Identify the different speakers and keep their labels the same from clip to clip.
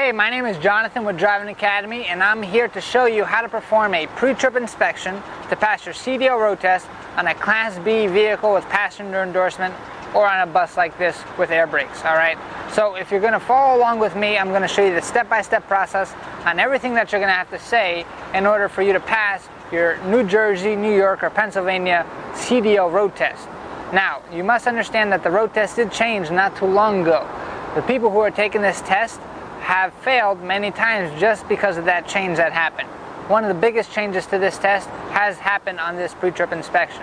Speaker 1: Hey, my name is Jonathan with Driving Academy, and I'm here to show you how to perform a pre-trip inspection to pass your CDL road test on a Class B vehicle with passenger endorsement or on a bus like this with air brakes, alright? So if you're going to follow along with me, I'm going to show you the step-by-step process on everything that you're going to have to say in order for you to pass your New Jersey, New York, or Pennsylvania CDL road test. Now, you must understand that the road test did change not too long ago. The people who are taking this test have failed many times just because of that change that happened. One of the biggest changes to this test has happened on this pre-trip inspection.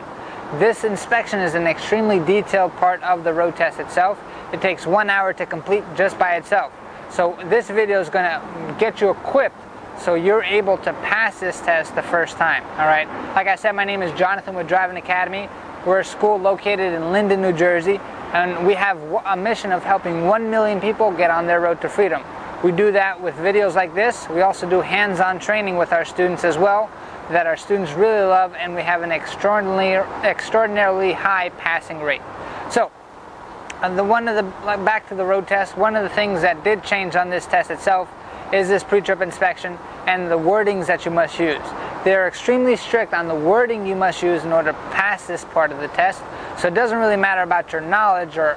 Speaker 1: This inspection is an extremely detailed part of the road test itself. It takes 1 hour to complete just by itself. So this video is going to get you equipped so you're able to pass this test the first time. Alright, like I said, my name is Jonathan with Driving Academy. We're a school located in Linden, New Jersey, and we have a mission of helping 1 million people get on their road to freedom. We do that with videos like this. We also do hands-on training with our students as well that our students really love, and we have an extraordinarily high passing rate. So, back to the road test, one of the things that did change on this test itself is this pre-trip inspection and the wordings that you must use. They're extremely strict on the wording you must use in order to pass this part of the test. So it doesn't really matter about your knowledge or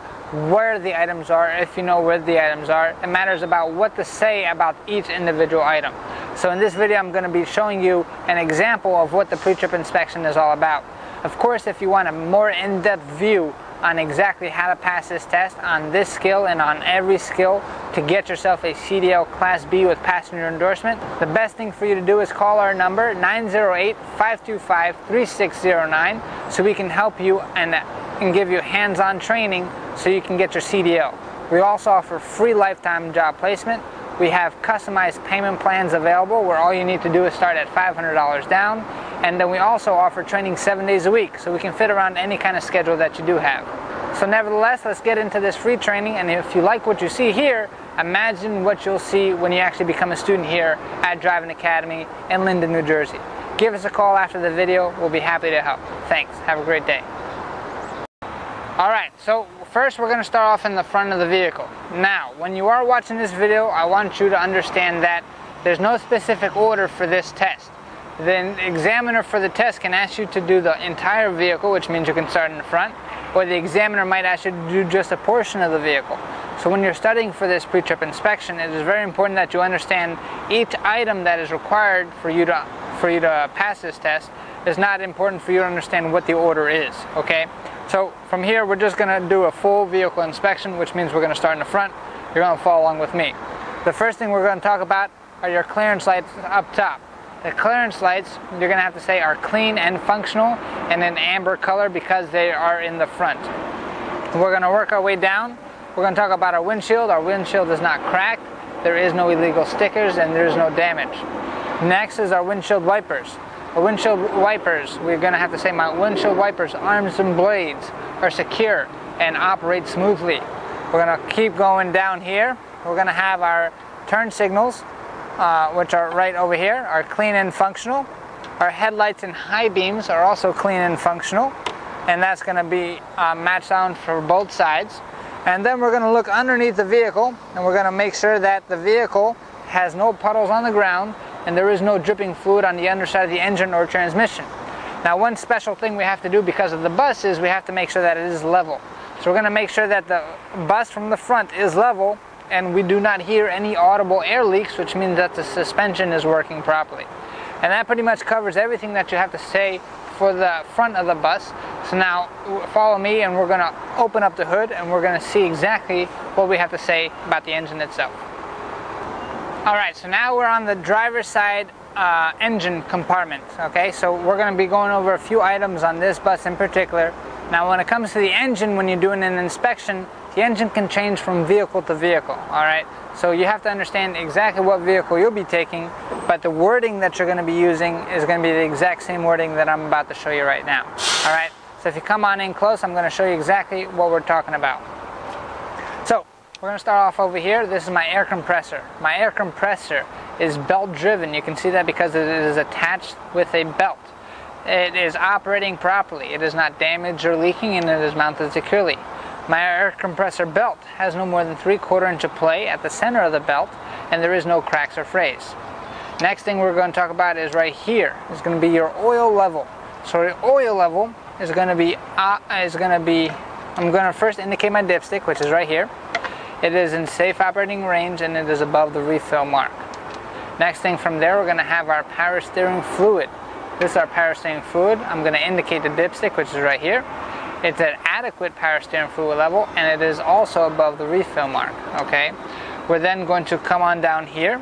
Speaker 1: where the items are, if you know where the items are. It matters about what to say about each individual item. So in this video I'm going to be showing you an example of what the pre-trip inspection is all about. Of course, if you want a more in-depth view on exactly how to pass this test on this skill and on every skill to get yourself a CDL Class B with passenger endorsement, the best thing for you to do is call our number 908-525-3609 so we can help you and give you hands-on training so you can get your CDL. We also offer free lifetime job placement. We have customized payment plans available where all you need to do is start at $500 down, and then we also offer training 7 days a week so we can fit around any kind of schedule that you do have. So nevertheless, let's get into this free training, and if you like what you see here, imagine what you'll see when you actually become a student here at Driving Academy in Linden, New Jersey. Give us a call after the video. We'll be happy to help. Thanks. Have a great day. Alright, so first we're going to start off in the front of the vehicle. Now, when you are watching this video, I want you to understand that there's no specific order for this test. The examiner for the test can ask you to do the entire vehicle, which means you can start in the front, or the examiner might ask you to do just a portion of the vehicle. So when you're studying for this pre-trip inspection, it is very important that you understand each item that is required for you to pass this test. It's not important for you to understand what the order is, okay? So from here, we're just going to do a full vehicle inspection, which means we're going to start in the front. You're going to follow along with me. The first thing we're going to talk about are your clearance lights up top. The clearance lights, you're going to have to say, are clean and functional and in amber color because they are in the front. We're going to work our way down. We're going to talk about our windshield. Our windshield is not cracked. There is no illegal stickers and there is no damage. Next is our windshield wipers. Our windshield wipers, we're going to have to say my windshield wipers, arms and blades are secure and operate smoothly. We're going to keep going down here. We're going to have our turn signals, which are right over here, are clean and functional. Our headlights and high beams are also clean and functional, and that's going to be matched on for both sides. And then we're going to look underneath the vehicle, and we're going to make sure that the vehicle has no puddles on the ground and there is no dripping fluid on the underside of the engine or transmission. Now, one special thing we have to do because of the bus is we have to make sure that it is level. So we're going to make sure that the bus from the front is level and we do not hear any audible air leaks, which means that the suspension is working properly. And that pretty much covers everything that you have to say for the front of the bus. So now follow me and we're going to open up the hood and we're going to see exactly what we have to say about the engine itself. Alright, so now we're on the driver's side engine compartment, okay? So we're going to be going over a few items on this bus in particular. Now when it comes to the engine, when you're doing an inspection, the engine can change from vehicle to vehicle, alright? So you have to understand exactly what vehicle you'll be taking, but the wording that you're going to be using is going to be the exact same wording that I'm about to show you right now, alright? So if you come on in close, I'm going to show you exactly what we're talking about. So, we're going to start off over here. This is my air compressor. My air compressor is belt driven. You can see that because it is attached with a belt. It is operating properly. It is not damaged or leaking and it is mounted securely. My air compressor belt has no more than 3/4 inch of play at the center of the belt and there is no cracks or frays. Next thing we're going to talk about is right here. It's going to be your oil level. So your oil level is going to be, I'm going to first indicate my dipstick, which is right here. It is in safe operating range and it is above the refill mark. Next thing from there, we're going to have our power steering fluid. This is our power steering fluid. I'm going to indicate the dipstick, which is right here. It's at adequate power steering fluid level, and it is also above the refill mark. Okay. We're then going to come on down here.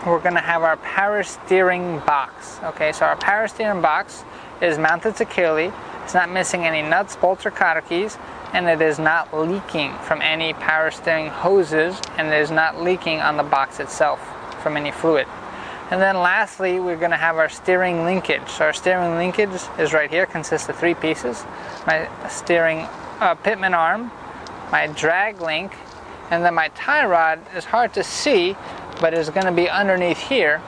Speaker 1: We're going to have our power steering box. Okay, so our power steering box is mounted securely. It's not missing any nuts, bolts, or cotter keys, and it is not leaking from any power steering hoses, and it is not leaking on the box itself from any fluid. And then lastly, we're going to have our steering linkage. So our steering linkage is right here, consists of 3 pieces. My steering pitman arm, my drag link, and then my tie rod is hard to see, but it's going to be underneath here.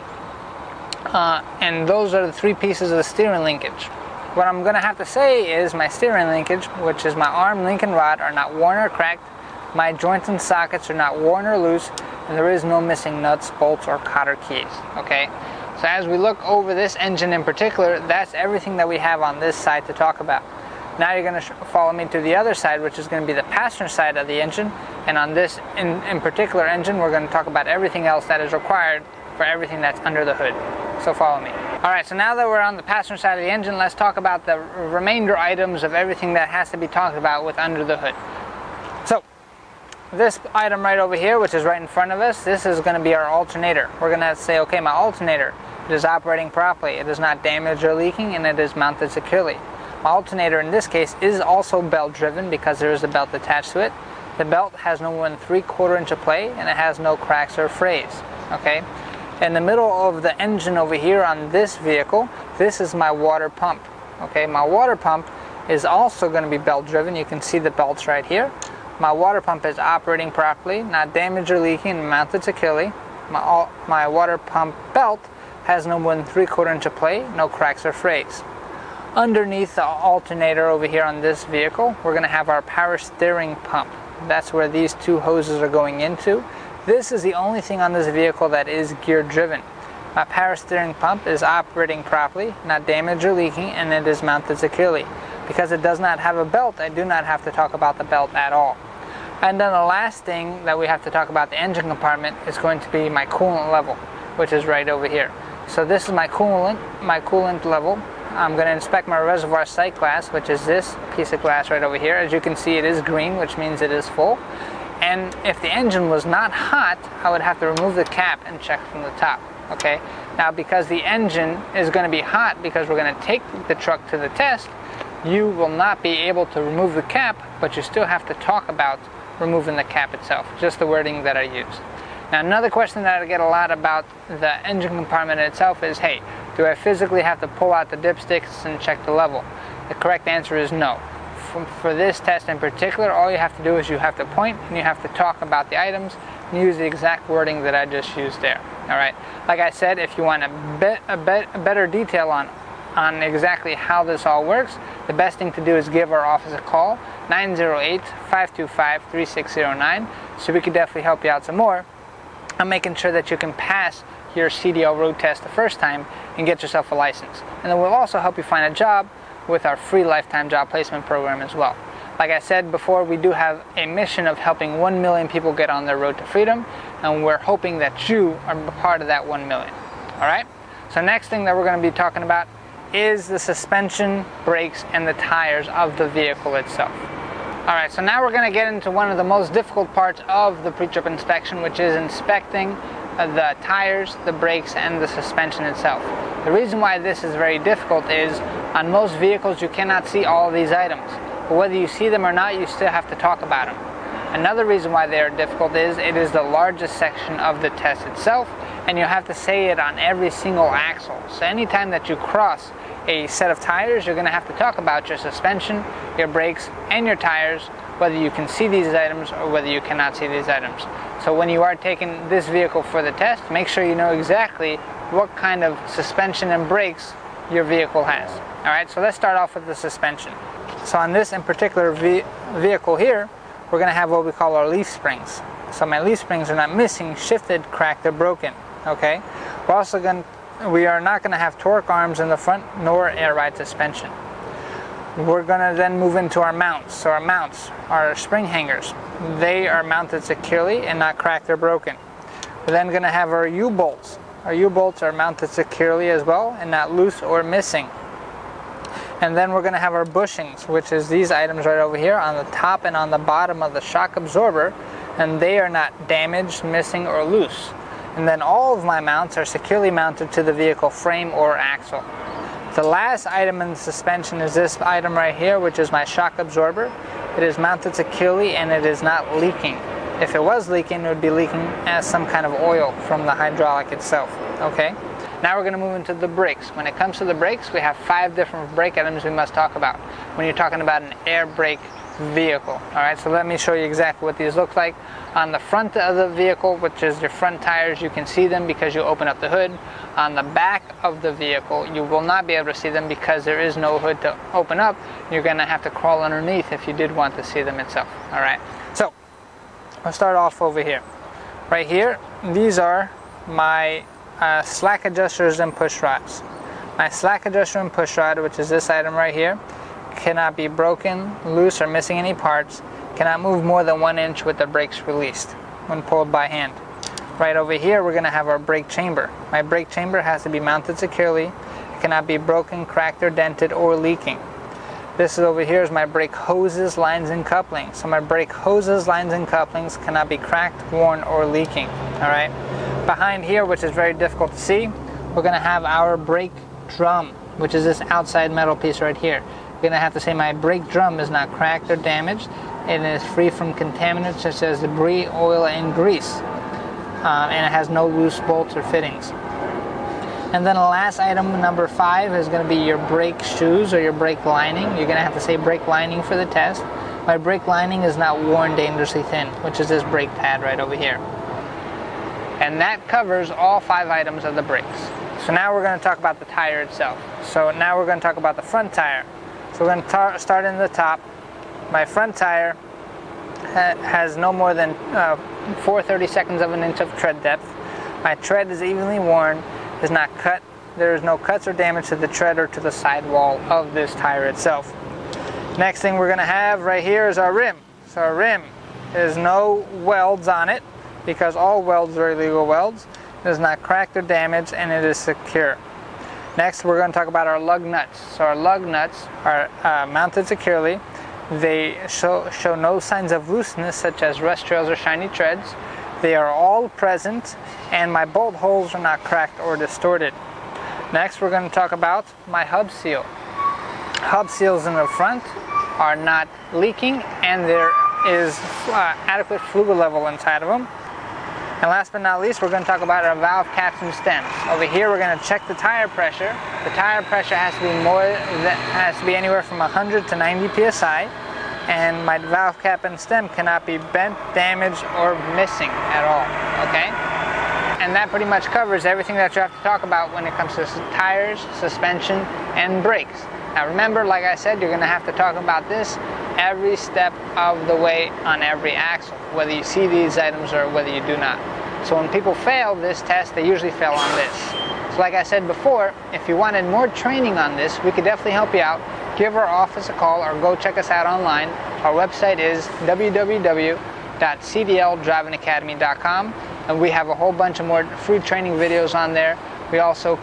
Speaker 1: And those are the 3 pieces of the steering linkage. What I'm going to have to say is my steering linkage, which is my arm, link, and rod, are not worn or cracked. My joints and sockets are not worn or loose, and there is no missing nuts, bolts, or cotter keys. Okay, so as we look over this engine in particular, that's everything that we have on this side to talk about. Now you're going to follow me to the other side, which is going to be the passenger side of the engine, and on this in particular engine, we're going to talk about everything else that is required for everything that's under the hood. So follow me. Alright, so now that we're on the passenger side of the engine, let's talk about the remainder items of everything that has to be talked about with under the hood. So this item right over here, which is right in front of us, this is going to be our alternator. We're going to have to say, okay, my alternator, it is operating properly, it is not damaged or leaking, and it is mounted securely. My alternator in this case is also belt driven because there is a belt attached to it. The belt has no more than 3/4 inch of play, and it has no cracks or frays. Okay, in the middle of the engine over here on this vehicle, this is my water pump. Okay, my water pump is also going to be belt driven. You can see the belts right here. My water pump is operating properly, not damaged or leaking, and mounted securely. My water pump belt has no more than 3/4 inch of play, no cracks or frays. Underneath the alternator over here on this vehicle, we're going to have our power steering pump. That's where these 2 hoses are going into. This is the only thing on this vehicle that is gear driven. My power steering pump is operating properly, not damaged or leaking, and it is mounted securely. Because it does not have a belt, I do not have to talk about the belt at all. And then the last thing that we have to talk about the engine compartment is going to be my coolant level, which is right over here. So this is my coolant level. I'm going to inspect my reservoir sight glass, which is this piece of glass right over here. As you can see, it is green, which means it is full. And if the engine was not hot, I would have to remove the cap and check from the top. Okay. Now, because the engine is going to be hot, because we're going to take the truck to the test, you will not be able to remove the cap, but you still have to talk about removing the cap itself, just the wording that I used. Now, another question that I get a lot about the engine compartment itself is, hey, do I physically have to pull out the dipsticks and check the level? The correct answer is no. For this test in particular, all you have to do is you have to point and you have to talk about the items and use the exact wording that I just used there. All right. Like I said, if you want a better detail on exactly how this all works, the best thing to do is give our office a call, 908-525-3609, so we can definitely help you out some more on making sure that you can pass your CDL road test the first time and get yourself a license. And then we'll also help you find a job with our free lifetime job placement program as well. Like I said before, we do have a mission of helping 1 million people get on their road to freedom, and we're hoping that you are part of that 1 million. All right? So next thing that we're going to be talking about is the suspension, brakes, and the tires of the vehicle itself. All right, so now we're going to get into one of the most difficult parts of the pre-trip inspection, which is inspecting the tires, the brakes, and the suspension itself. The reason why this is very difficult is on most vehicles you cannot see all of these items. But whether you see them or not, you still have to talk about them. Another reason why they are difficult is it is the largest section of the test itself, and you have to say it on every single axle. So anytime that you cross a set of tires, you're going to have to talk about your suspension, your brakes, and your tires, whether you can see these items or whether you cannot see these items. So when you are taking this vehicle for the test, make sure you know exactly what kind of suspension and brakes your vehicle has. All right, so let's start off with the suspension. So on this in particular vehicle here, we're going to have what we call our leaf springs. So my leaf springs are not missing, shifted, cracked, or broken. Okay. We are not going to have torque arms in the front nor air ride suspension. We're going to then move into our mounts. So our mounts are spring hangers. They are mounted securely and not cracked or broken. We're then going to have our U-bolts. Our U-bolts are mounted securely as well and not loose or missing. And then we're going to have our bushings, which is these items right over here on the top and on the bottom of the shock absorber, and they are not damaged, missing, or loose. And then all of my mounts are securely mounted to the vehicle frame or axle. The last item in the suspension is this item right here, which is my shock absorber. It is mounted securely and it is not leaking. If it was leaking, it would be leaking as some kind of oil from the hydraulic itself. Okay? Now we're going to move into the brakes. When it comes to the brakes, we have 5 different brake items we must talk about when you're talking about an air brake vehicle. Alright, so let me show you exactly what these look like. On the front of the vehicle, which is your front tires, you can see them because you open up the hood. On the back of the vehicle, you will not be able to see them because there is no hood to open up. You're going to have to crawl underneath if you did want to see them itself. Alright, so I'll start off over here. Right here, these are my slack adjusters and push rods. My slack adjuster and push rod, which is this item right here, cannot be broken, loose, or missing any parts. Cannot move more than 1 inch with the brakes released when pulled by hand. Right over here, we're going to have our brake chamber. My brake chamber has to be mounted securely. It cannot be broken, cracked, or dented, or leaking. This over here is my brake hoses, lines, and couplings. So my brake hoses, lines, and couplings cannot be cracked, worn, or leaking. Alright. Behind here, which is very difficult to see, we're going to have our brake drum, which is this outside metal piece right here. You're going to have to say my brake drum is not cracked or damaged. It is free from contaminants such as debris, oil, and grease. And it has no loose bolts or fittings. And then the last item, number 5, is going to be your brake shoes or your brake lining. You're going to have to say brake lining for the test. My brake lining is not worn dangerously thin, which is this brake pad right over here. And that covers all 5 items of the brakes. So now we're going to talk about the tire itself. So now we're going to talk about the front tire. So we're going to start in the top. My front tire has no more than 4/32 of an inch of tread depth. My tread is evenly worn, is not cut. There is no cuts or damage to the tread or to the sidewall of this tire itself. Next thing we're going to have right here is our rim. So our rim is no welds on it because all welds are illegal welds. It is not cracked or damaged and it is secure. Next we're going to talk about our lug nuts. So our lug nuts are mounted securely. They show no signs of looseness such as rust trails or shiny treads. They are all present and my bolt holes are not cracked or distorted. Next we're going to talk about my hub seal. Hub seals in the front are not leaking and there is adequate fluid level inside of them. And last but not least, we're going to talk about our valve caps and stems. Over here, we're going to check the tire pressure. The tire pressure has to be anywhere from 100 to 90 psi, and my valve cap and stem cannot be bent, damaged, or missing at all. Okay? And that pretty much covers everything that you have to talk about when it comes to tires, suspension, and brakes. Now remember, like I said, you're going to have to talk about this every step of the way on every axle, whether you see these items or whether you do not. So when people fail this test, they usually fail on this. So like I said before, if you wanted more training on this, we could definitely help you out. Give our office a call or go check us out online. Our website is www.cdldrivingacademy.com, and we have a whole bunch of more free training videos on there. We also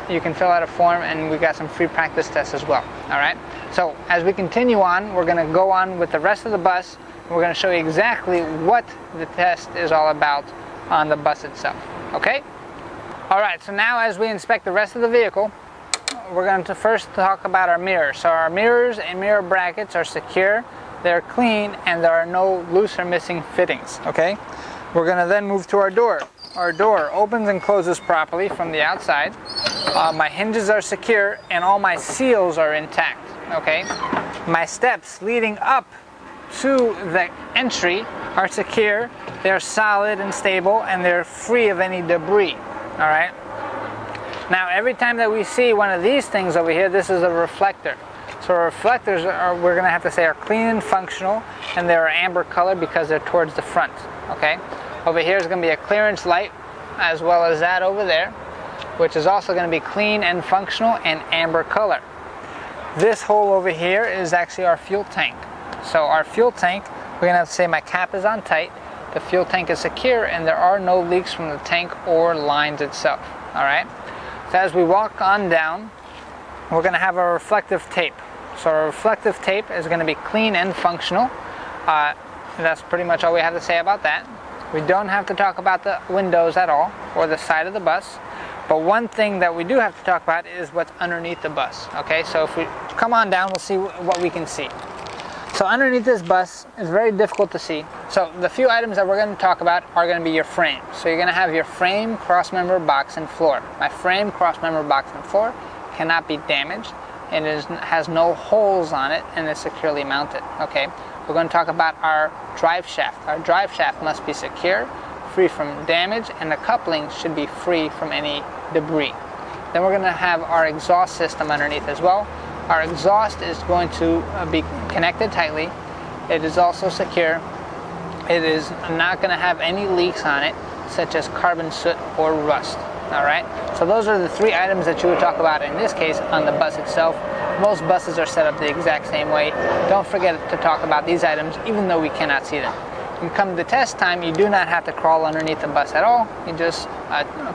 Speaker 1: you can fill out a form and we got some free practice tests as well. Alright, so as we continue on, we're going to go on with the rest of the bus. We're going to show you exactly what the test is all about on the bus itself. Okay? Alright, so now as we inspect the rest of the vehicle, we're going to first talk about our mirrors. So our mirrors and mirror brackets are secure, they're clean, and there are no loose or missing fittings. Okay? We're going to then move to our door. Our door opens and closes properly from the outside. My hinges are secure and all my seals are intact. Okay? My steps leading up to the entry are secure, they're solid and stable, and they're free of any debris. Alright? Now every time that we see one of these things over here, this is a reflector. So our reflectors we're going to have to say are clean and functional, and they're amber color because they're towards the front. Okay. Over here is going to be a clearance light, as well as that over there, which is also going to be clean and functional and amber color. This hole over here is actually our fuel tank. So our fuel tank, we're going to have to say my cap is on tight, the fuel tank is secure, and there are no leaks from the tank or lines itself. Alright? So as we walk on down, we're going to have our reflective tape. So our reflective tape is going to be clean and functional. That's pretty much all we have to say about that. We don't have to talk about the windows at all, or the side of the bus. But one thing that we do have to talk about is what's underneath the bus. Okay, so if we come on down, we'll see what we can see. So underneath this bus is very difficult to see. So the few items that we're going to talk about are going to be your frame. So you're going to have your frame, crossmember, box, and floor. My frame, crossmember, box, and floor cannot be damaged. It has no holes on it, and is securely mounted. Okay, we're going to talk about our drive shaft. Our drive shaft must be secure, free from damage, and the coupling should be free from any debris. Then we're going to have our exhaust system underneath as well. Our exhaust is going to be connected tightly. It is also secure. It is not going to have any leaks on it, such as carbon soot or rust. Alright, so those are the three items that you would talk about in this case on the bus itself. Most buses are set up the exact same way. Don't forget to talk about these items even though we cannot see them. When you come to test time, you do not have to crawl underneath the bus at all. You just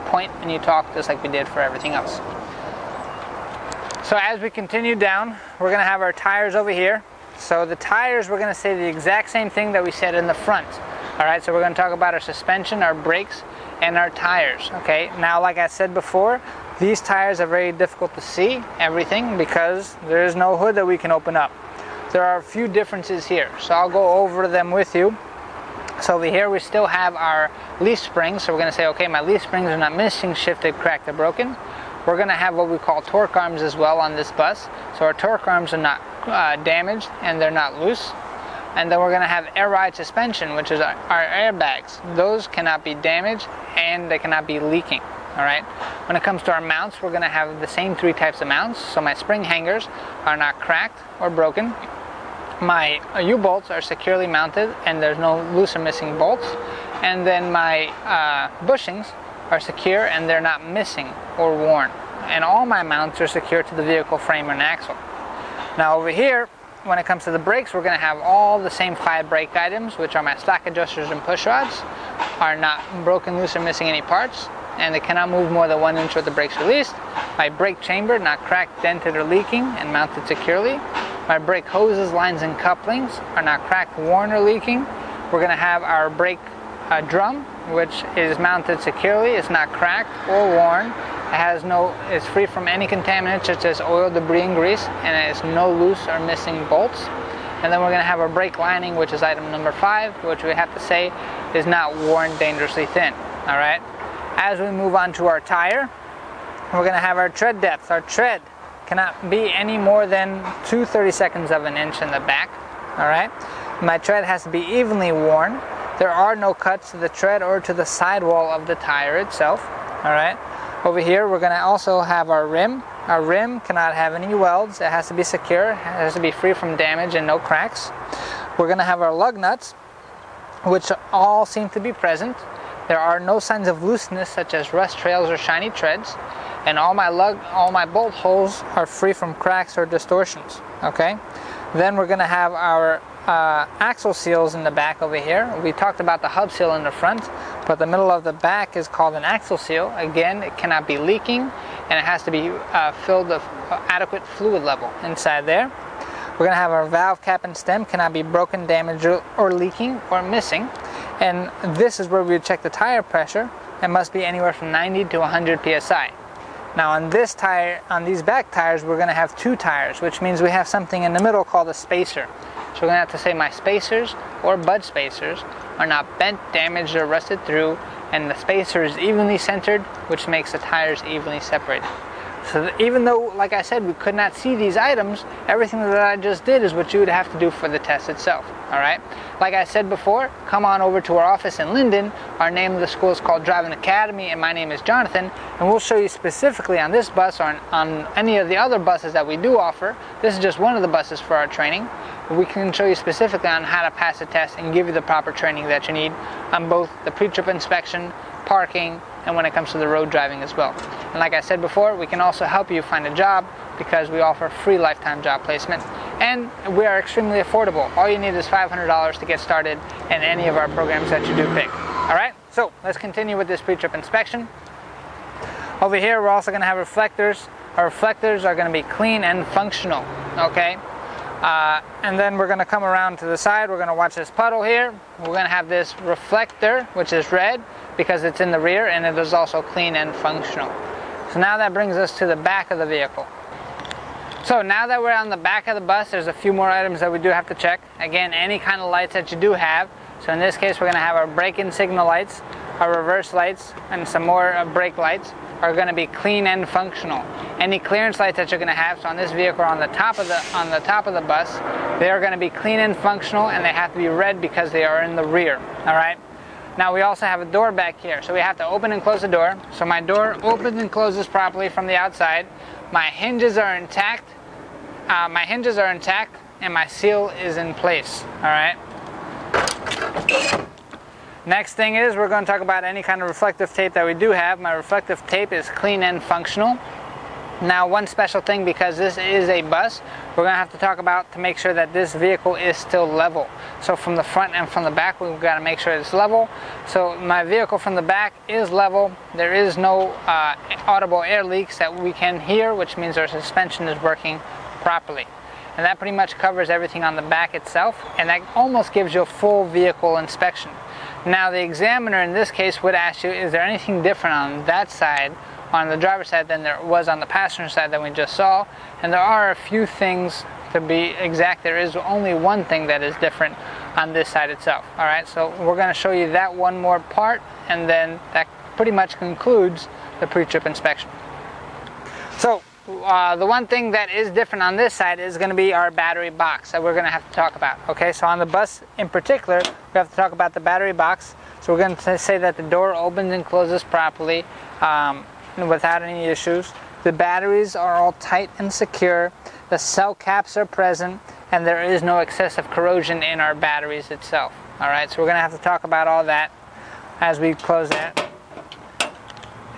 Speaker 1: point and you talk just like we did for everything else. So as we continue down, we're going to have our tires over here. So the tires, we're going to say the exact same thing that we said in the front. Alright, so we're going to talk about our suspension, our brakes, and our tires. Okay, now like I said before, these tires are very difficult to see everything because there is no hood that we can open up. There are a few differences here, so I'll go over them with you. So over here we still have our leaf springs, so we're going to say, okay, my leaf springs are not missing, shifted, cracked, or broken. We're going to have what we call torque arms as well on this bus. So our torque arms are not damaged and they're not loose. And then we're going to have air ride suspension, which is our airbags. Those cannot be damaged and they cannot be leaking. Alright. When it comes to our mounts, we're going to have the same three types of mounts. So my spring hangers are not cracked or broken. My U-bolts are securely mounted and there's no loose or missing bolts. And then my bushings are secure and they're not missing or worn. And all my mounts are secure to the vehicle frame and axle. Now over here, when it comes to the brakes, we're going to have all the same 5 brake items, which are my slack adjusters and push rods, are not broken, loose, or missing any parts, and they cannot move more than 1 inch with the brakes released. My brake chamber, not cracked, dented, or leaking, and mounted securely. My brake hoses, lines, and couplings are not cracked, worn, or leaking. We're going to have our brake drum, which is mounted securely. It's not cracked or worn. It's free from any contaminants such as oil, debris, and grease, and it has no loose or missing bolts. And then we're going to have our brake lining, which is item number 5, which we have to say is not worn dangerously thin. Alright. As we move on to our tire, we're going to have our tread depth. Our tread cannot be any more than 2/32 of an inch in the back. Alright. My tread has to be evenly worn. There are no cuts to the tread or to the sidewall of the tire itself. Alright. Over here we're going to also have our rim. Our rim cannot have any welds. It has to be secure. It has to be free from damage and no cracks. We're going to have our lug nuts, which all seem to be present. There are no signs of looseness such as rust trails or shiny treads. And all my bolt holes are free from cracks or distortions. Okay. Then we're going to have our axle seals in the back over here. We talked about the hub seal in the front, but the middle of the back is called an axle seal. Again, it cannot be leaking, and it has to be filled with adequate fluid level inside there. We're going to have our valve cap and stem cannot be broken, damaged, or leaking, or missing. And this is where we would check the tire pressure. It must be anywhere from 90 to 100 psi. Now on this tire, on these back tires, we're going to have 2 tires, which means we have something in the middle called a spacer. So we're going to have to say my spacers or bud spacers are not bent, damaged, or rusted through, and the spacer is evenly centered, which makes the tires evenly separated. So that even though, like I said, we could not see these items, everything that I just did is what you would have to do for the test itself. Alright? Like I said before, come on over to our office in Linden. Our name of the school is called Driving Academy, and my name is Jonathan, and we'll show you specifically on this bus or on any of the other buses that we do offer. This is just one of the buses for our training. We can show you specifically on how to pass the test and give you the proper training that you need on both the pre-trip inspection, parking, and when it comes to the road driving as well. And like I said before, we can also help you find a job because we offer free lifetime job placement, and we are extremely affordable. All you need is $500 to get started in any of our programs that you do pick. Alright, so let's continue with this pre-trip inspection. Over here we're also going to have reflectors. Our reflectors are going to be clean and functional, okay? And then we're going to come around to the side. We're going to watch this puddle here. We're going to have this reflector, which is red because it's in the rear, and it is also clean and functional. So now that brings us to the back of the vehicle. So now that we're on the back of the bus, there's a few more items that we do have to check. Again, any kind of lights that you do have. So in this case, we're going to have our brake-in signal lights, our reverse lights, and some more brake lights are going to be clean and functional. Any clearance lights that you're going to have, so on this vehicle on the top of the bus, they are going to be clean and functional, and they have to be red because they are in the rear. All right. Now we also have a door back here, so we have to open and close the door. So my door opens and closes properly from the outside. My hinges are intact. And my seal is in place. All right. Next thing is we're going to talk about any kind of reflective tape that we do have. My reflective tape is clean and functional. Now, one special thing, because this is a bus, we're going to have to talk about to make sure that this vehicle is still level. So from the front and from the back, we've got to make sure it's level. So my vehicle from the back is level. There is no audible air leaks that we can hear, which means our suspension is working properly. And that pretty much covers everything on the back itself, and that almost gives you a full vehicle inspection. Now the examiner in this case would ask you, is there anything different on that side, on the driver's side, than there was on the passenger side that we just saw? And there are a few things. To be exact, there is only one thing that is different on this side itself. Alright, so we're going to show you that one more part, and then that pretty much concludes the pre-trip inspection. So the one thing that is different on this side is going to be our battery box that we're going to have to talk about. Okay, so on the bus in particular, we have to talk about the battery box. So we're going to say that the door opens and closes properly without any issues. The batteries are all tight and secure. The cell caps are present, and there is no excessive corrosion in our batteries itself. All right, so we're going to have to talk about all that as we close that.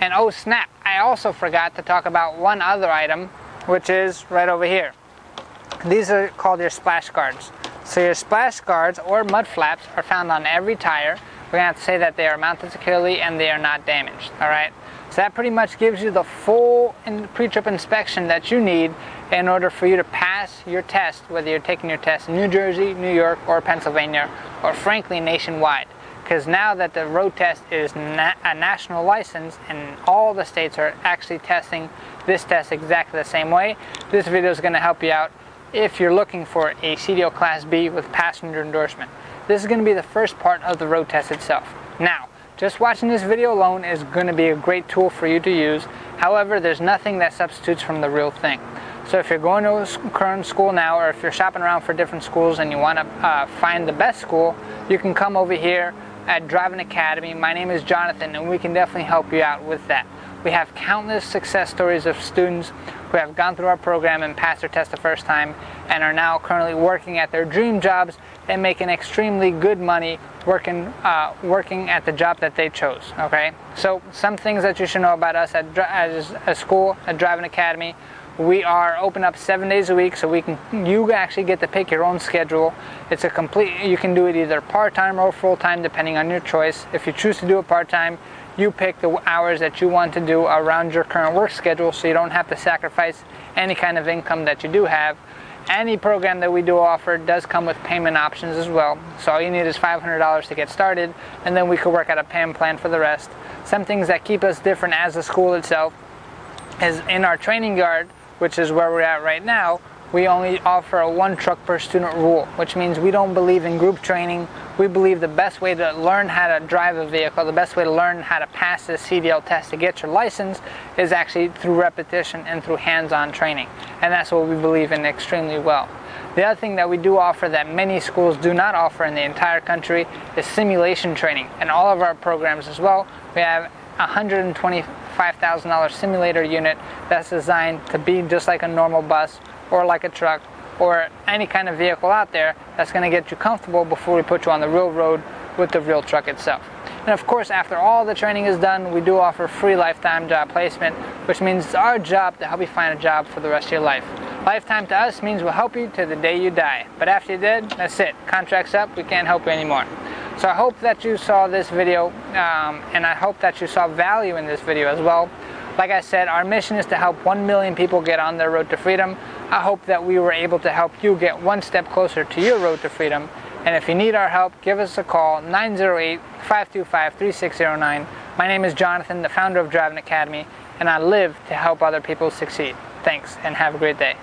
Speaker 1: And oh snap, I also forgot to talk about one other item, which is right over here. These are called your splash guards. So your splash guards or mud flaps are found on every tire. We're going to have to say that they are mounted securely and they are not damaged. Alright, so that pretty much gives you the full pre-trip inspection that you need in order for you to pass your test, whether you're taking your test in New Jersey, New York, or Pennsylvania, or frankly nationwide. Because now that the road test is a national license and all the states are actually testing this test exactly the same way, this video is going to help you out if you're looking for a CDL Class B with passenger endorsement. This is going to be the first part of the road test itself. Now, just watching this video alone is going to be a great tool for you to use. However, there's nothing that substitutes from the real thing. So if you're going to a current school now, or if you're shopping around for different schools and you want to find the best school, you can come over here at Driving Academy. My name is Jonathan, and we can definitely help you out with that. We have countless success stories of students who have gone through our program and passed their test the first time and are now currently working at their dream jobs and making extremely good money working at the job that they chose. Okay, so some things that you should know about us as a school at Driving Academy: we are open up 7 days a week, so you actually get to pick your own schedule. It's a complete, you can do it either part-time or full-time depending on your choice. If you choose to do it part-time, you pick the hours that you want to do around your current work schedule, so you don't have to sacrifice any kind of income that you do have. Any program that we do offer does come with payment options as well. So all you need is $500 to get started, and then we could work out a payment plan for the rest. Some things that keep us different as a school itself is in our training yard, which is where we're at right now. We only offer a one truck per student rule, which means we don't believe in group training. We believe the best way to learn how to drive a vehicle, the best way to learn how to pass the CDL test to get your license is actually through repetition and through hands-on training. And that's what we believe in extremely well. The other thing that we do offer that many schools do not offer in the entire country is simulation training. And all of our programs as well, we have a $125,000 simulator unit that's designed to be just like a normal bus or like a truck or any kind of vehicle out there that's going to get you comfortable before we put you on the real road with the real truck itself. And of course, after all the training is done, we do offer free lifetime job placement, which means it's our job to help you find a job for the rest of your life. Lifetime to us means we'll help you to the day you die. But after you're dead, that's it. Contract's up, we can't help you anymore. So I hope that you saw this video, and I hope that you saw value in this video as well. Like I said, our mission is to help 1 million people get on their road to freedom. I hope that we were able to help you get one step closer to your road to freedom. And if you need our help, give us a call, 908-525-3609. My name is Jonathan, the founder of Driving Academy, and I live to help other people succeed. Thanks, and have a great day.